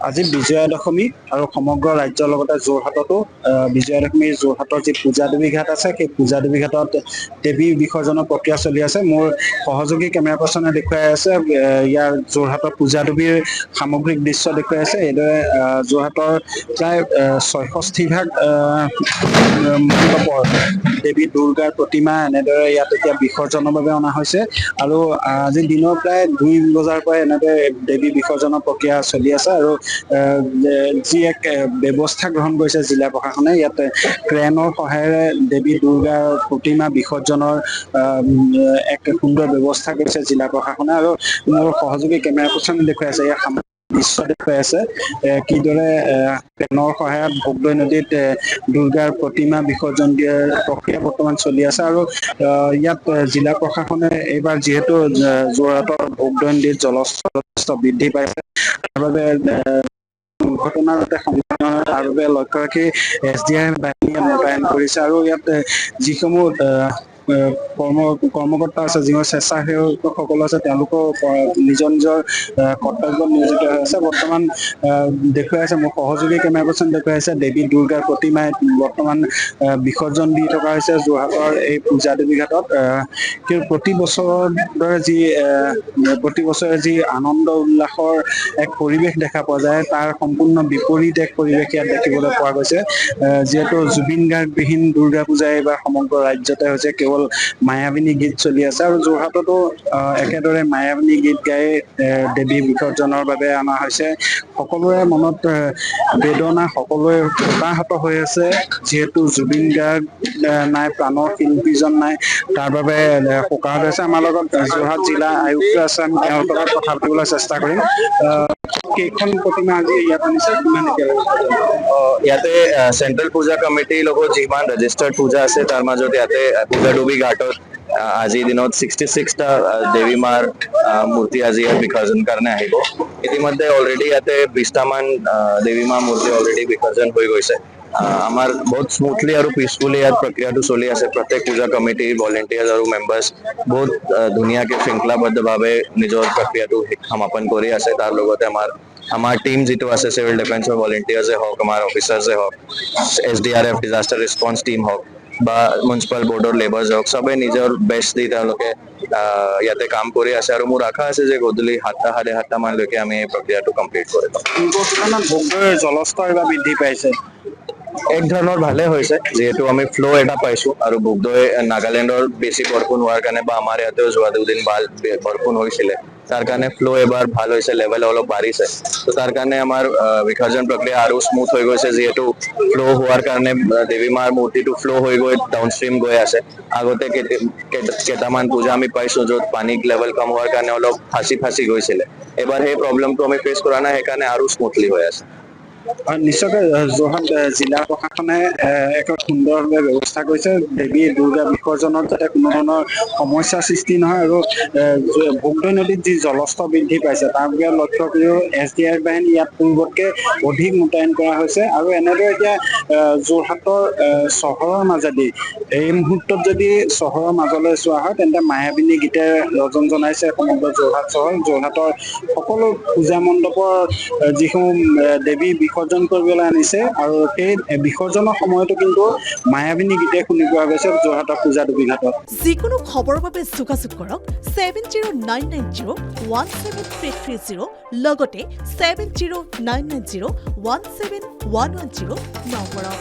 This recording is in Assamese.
আজি বিজয়া দশমী আৰু সমগ্ৰ ৰাজ্যৰ লগতে যোৰহাটতো বিজয়া দশমী যোৰহাটৰ যি পূজাদেৱী ঘাট আছে সেই পূজাদেৱী ঘাটত দেৱী বিসৰ্জনৰ প্ৰক্ৰিয়া চলি আছে। মোৰ সহযোগী কেমেৰা পাৰ্চনে দেখুৱাই আছে ইয়াৰ যোৰহাটৰ পূজাদেৱীৰ সামগ্ৰিক দৃশ্য দেখুৱাই আছে। এইদৰে যোৰহাটৰ প্ৰায় ৬৬ ভাগ মণ্ডপৰ দেৱী দুৰ্গাৰ প্ৰতিমা এনেদৰে ইয়াত এতিয়া বিসৰ্জনৰ বাবে অনা হৈছে আৰু আজি দিনৰ প্ৰায় ২ বজাৰ পৰা এনেদৰে দেৱী বিসৰ্জনৰ প্ৰক্ৰিয়া চলি আছে আৰু যি এক ব্যৱস্থা গ্ৰহণ কৰিছে জিলা প্ৰশাসনে, ইয়াত ক্ৰেনৰ সহায়েৰে দেৱী দুৰ্গাৰ প্ৰতিমা বিসৰ্জনৰ এক সুন্দৰ ব্যৱস্থা কৰিছে জিলা প্ৰশাসনে। আৰু মোৰ সহযোগী কেমেৰা পাৰ্চনে দেখুৱাই আছে ইয়াৰ দৃশ্য দেখুৱাই আছে কিদৰে ক্ৰেনৰ সহায়ত ভোগদৈ নদীত দুৰ্গাৰ প্ৰতিমা বিসৰ্জন দিয়াৰ প্ৰক্ৰিয়া বৰ্তমান চলি আছে। আৰু ইয়াত জিলা প্ৰশাসনে এইবাৰ যিহেতু যোৰহাটৰ ভোগদৈ নদীত জলস্তৰ বৃদ্ধি পাইছে, তাৰ বাবে দুৰ্ঘটনাৰ যাতে সন্মুখীন হয় তাৰ বাবে লক্ষ্য ৰাখি SDRF বাহিনী মোতায়েন কৰিছে আৰু ইয়াত যিসমূহ কৰ্মকৰ্তা আছে, যিবোৰ স্বেচ্ছাসেৱকসকল আছে, তেওঁলোকো নিজৰ নিজৰ কৰ্তব্যত নিয়োজিত হৈ আছে। বৰ্তমান দেখুৱাই আছে মোৰ সহযোগী কেমেৰা পাৰ্চন দেখুৱাই আছে দেৱী দুৰ্গাৰ প্ৰতিমাই বৰ্তমান বিসৰ্জন দি থকা হৈছে যোৰহাটৰ এই পূজাদেৱী ঘাটত। কিন্তু প্ৰতি বছৰৰ দৰে প্ৰতি বছৰে যি আনন্দ উল্লাসৰ এক পৰিৱেশ দেখা পোৱা যায়, তাৰ সম্পূৰ্ণ বিপৰীত এক পৰিৱেশ ইয়াত দেখিবলৈ পোৱা গৈছে। যিহেতু জুবিন গাৰ্গবিহীন দুৰ্গা পূজা এইবাৰ সমগ্ৰ ৰাজ্যতে হৈছে, কেৱল মায়াবিনী গীত চলি আছে আৰু যোৰহাটতো একেদৰে মায়াবিনী গীত গাই দেৱী বিসৰ্জনৰ বাবে অনা হৈছে। সকলোৰে মনত বেদনা, সকলোৱে হতাহত হৈ আছে, যিহেতু জুবিন গাৰ্গ নাই, প্ৰাণৰ শিল্পীজন নাই, তাৰ বাবে শোকাহত হৈছে। আমাৰ লগত যোৰহাট জিলা আয়ুক্ত আছে, আমি তেওঁৰ লগত কথা পাতিবলৈ চেষ্টা কৰিম। কেইখন প্ৰতিমা আজি ইয়াত আনিছে, কিমান ইয়াতে চেন্ট্ৰেল পূজা কমিটিৰ লগত যিমান ৰেজিষ্টাৰ্ড পূজা আছে তাৰ মাজত ইয়াতে পূজাডুবি ঘাটত আজিৰ দিনত 66টা দেৱী মাৰ মূৰ্তি আজি ইয়াত বিসৰ্জন কাৰণে আহিব। ইতিমধ্যে অলৰেডি ইয়াতে 20টা মান দেৱী মাৰ মূৰ্তি অলৰেডি বিসৰ্জন হৈ গৈছে। আমাৰ বহুত স্মুথলি আৰু পিচফুলি ইয়াত প্ৰক্ৰিয়াটো চলি আছে। প্ৰত্যেক পূজা কমিটিৰ ভলেণ্টিয়াৰ্ছ আৰু মেম্বাৰ্ছ বহুত ধুনীয়াকে শৃংখলাবদ্ধভাৱে নিজৰ প্ৰক্ৰিয়াটো সমাপন কৰি আছে। তাৰ লগতে আমাৰ টিম যিটো আছে, চিভিল ডিফেন্সৰ ভলেণ্টিয়াৰ্ছে হওক, আমাৰ অফিচাৰ্ছে হওক, SDRF ডিজাষ্টাৰ ৰেছপন্স টিম হওক বা মিউনিচিপাল বৰ্ডৰ লেবাৰ্ছ হওক, চবে নিজৰ বেষ্ট দি তেওঁলোকে ইয়াতে কাম কৰি আছে আৰু মোৰ আশা আছে যে গধূলি 7টা, 7:30 মানলৈকে আমি এই প্ৰক্ৰিয়াটো কমপ্লিট কৰি ল'ম। ভোগদৈৰ জলস্তৰ এইবাৰ বৃদ্ধি পাইছে, এক ধৰণৰ ভালে হৈছে, যিহেতু আমি ফ্ল' এটা পাইছো আৰু ভোগদৈ নাগালেণ্ডৰ বেছি বৰষুণ হোৱাৰ কাৰণে বা আমাৰ ইয়াতেও যোৱা 2 দিন ভাল বৰষুণ হৈছিলে, তাৰ কাৰণে ফ্ল' এবাৰ ভাল হৈছে, লেভেল অলপ বাঢ়িছে। তো তাৰ কাৰণে আমাৰ বিসৰ্জন প্ৰক্ৰিয়া আৰু স্মুথ হৈ গৈছে, যিহেতু ফ্ল' হোৱাৰ কাৰণে দেৱী মাৰ মূৰ্তিটো ফ্ল' হৈ গৈ ডাউনষ্ট্ৰীম গৈ আছে। আগতে কেইটামান পূজা আমি পাইছো য'ত পানী লেভেল কম হোৱাৰ কাৰণে অলপ ফাঁচি গৈছিলে। এবাৰ সেই প্ৰব্লেমটো আমি ফেচ কৰা নাই, সেইকাৰণে আৰু স্মুথলি হৈ আছে। নিশ্চয়কৈ যোৰহাট জিলা প্ৰশাসনে এক সুন্দৰভাৱে ব্যৱস্থা কৰিছে দেৱী দুৰ্গা বিসৰ্জনত যাতে কোনো ধৰণৰ সমস্যাৰ সৃষ্টি নহয় আৰু ভোগদৈ নদীত যি জলস্তৰ বৃদ্ধি পাইছে তাৰ বাবে লক্ষ্য কৰিও SDRF বাহিনী ইয়াত পূৰ্বতকৈ অধিক মোতায়েন কৰা হৈছে। আৰু এনেদৰে এতিয়া যোৰহাটৰ চহৰৰ মাজেদি এই মুহূৰ্তত যদি চহৰৰ মাজলৈ চোৱা হয় তেন্তে মায়াবিনী গীতে ৰজন জনাইছে সমগ্ৰ যোৰহাট চহৰ। যোৰহাটৰ সকলো পূজা মণ্ডপৰ যিসমূহ দেৱী বিসৰ্জন কৰিবলৈ আনিছে আৰু সেই বিসৰ্জনৰ সময়তো কিন্তু মায়াবিনী গীতে শুনি পোৱা গৈছে যোৰহাটৰ পূজাদেৱী ঘাটত। যিকোনো খবৰৰ বাবে যোগাযোগ কৰক 7099017330 লগতে 7099017110 নম্বৰত।